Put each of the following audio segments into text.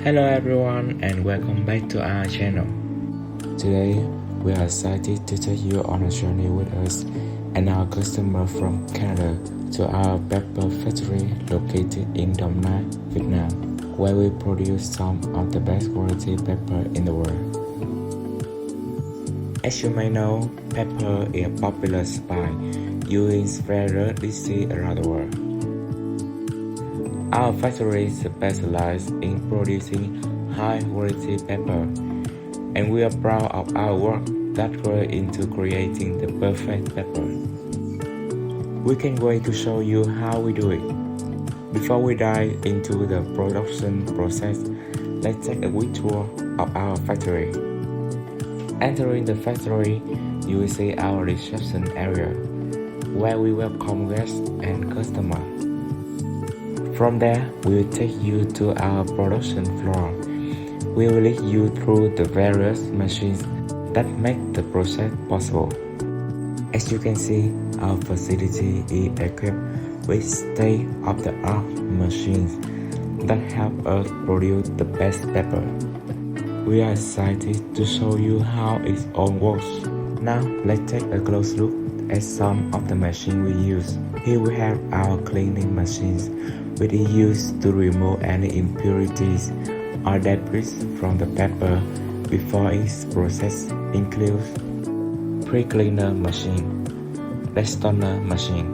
Hello everyone and welcome back to our channel. Today we are excited to take you on a journey with us and our customer from Canada to our pepper factory located in Dom Nai, Vietnam, where we produce some of the best quality pepper in the world. As you may know, pepper is a popular spice used variously around the world. Our factory specializes in producing high-quality pepper, and we are proud of our work that goes into creating the perfect pepper. We can't wait to show you how we do it. Before we dive into the production process, let's take a quick tour of our factory. Entering the factory, you will see our reception area, where we welcome guests and customers. From there, we will take you to our production floor. We will lead you through the various machines that make the process possible. As you can see, our facility is equipped with state-of-the-art machines that help us produce the best pepper. We are excited to show you how it all works. Now, let's take a close look at some of the machines we use. Here we have our cleaning machines, which is used to remove any impurities or debris from the pepper before its process includes pre-cleaner machine, destoner machine,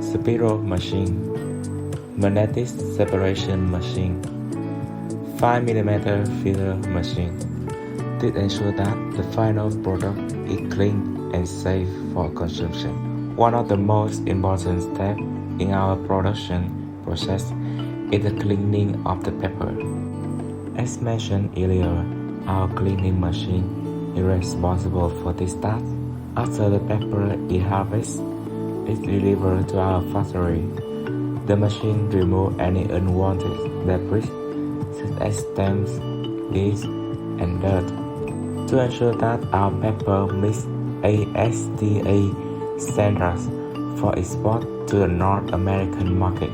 spiral machine, magnetic separation machine, 5mm filler machine. This ensures that the final product is clean and safe for consumption. One of the most important steps in our production process is the cleaning of the pepper. As mentioned earlier, our cleaning machine is responsible for this task. After the pepper is harvested, it's delivered to our factory. The machine removes any unwanted debris such as stems, leaves, and dirt. To ensure that our pepper meets ASDA standards for export to the North American market,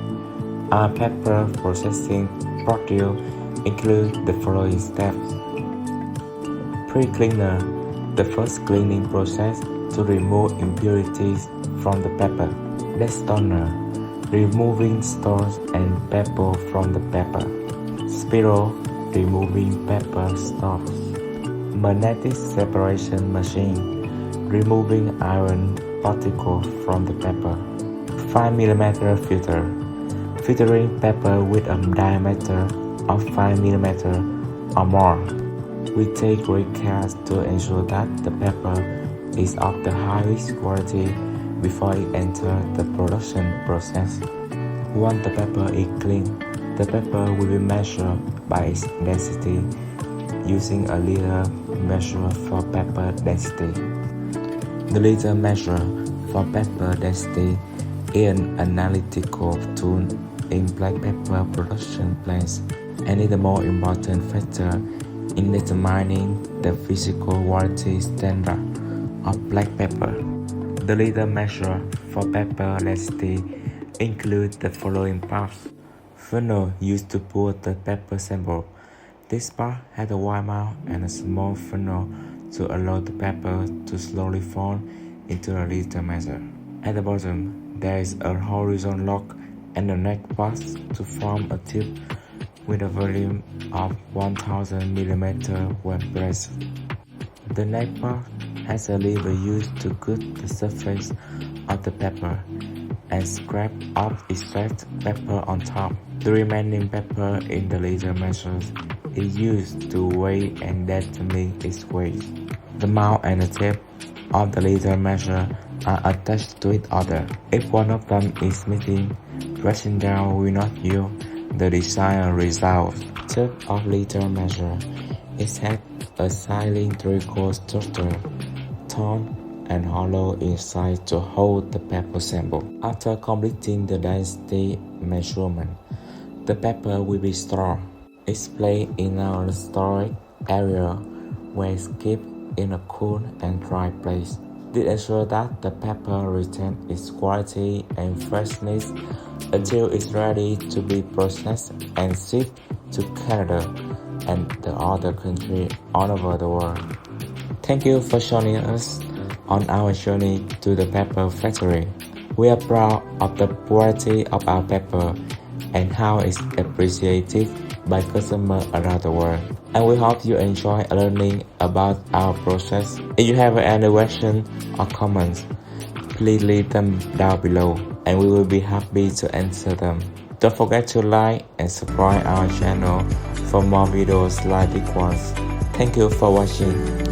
our pepper processing procedure includes the following steps. Pre-cleaner, the first cleaning process to remove impurities from the pepper. Destoner, removing stones and pebbles from the pepper. Spiral, removing pepper stalks. Magnetic separation machine, removing iron particles from the pepper. 5mm filter, filtering pepper with a diameter of 5mm or more. We take great care to ensure that the pepper is of the highest quality before it enters the production process. Once the pepper is clean, the pepper will be measured by its density using a liter measure for pepper density. The liter measure for pepper density is an analytical tool in black pepper production plants and is the most important factor in determining the physical quality standard of black pepper. The liter measure for pepper density includes the following parts. Funnel used to pour the pepper sample. This part has a wide mouth and a small funnel to allow the pepper to slowly fall into a liter measure. At the bottom, there is a horizontal lock and a neck part to form a tube with a volume of 1000mm when pressed. The neck part has a lever used to cut the surface of the pepper and scrape off excess pepper on top. The remaining pepper in the liter measures is used to weigh and determine its weight. The mouth and the tip of the liter measure are attached to each other. If one of them is missing, pressing down will not yield the desired result. The tip of liter measure is has a cylindrical structure, tall and hollow inside to hold the pepper sample. After completing the density measurement, the pepper will be stored. It's placed in our storage area where it's kept in a cool and dry place. This ensures that the pepper retains its quality and freshness until it's ready to be processed and shipped to Canada and the other countries all over the world. Thank you for joining us on our journey to the paper factory. We are proud of the quality of our paper and how it's appreciated by customers around the world. And we hope you enjoy learning about our process. If you have any questions or comments, please leave them down below and we will be happy to answer them. Don't forget to like and subscribe our channel for more videos like this ones. Thank you for watching.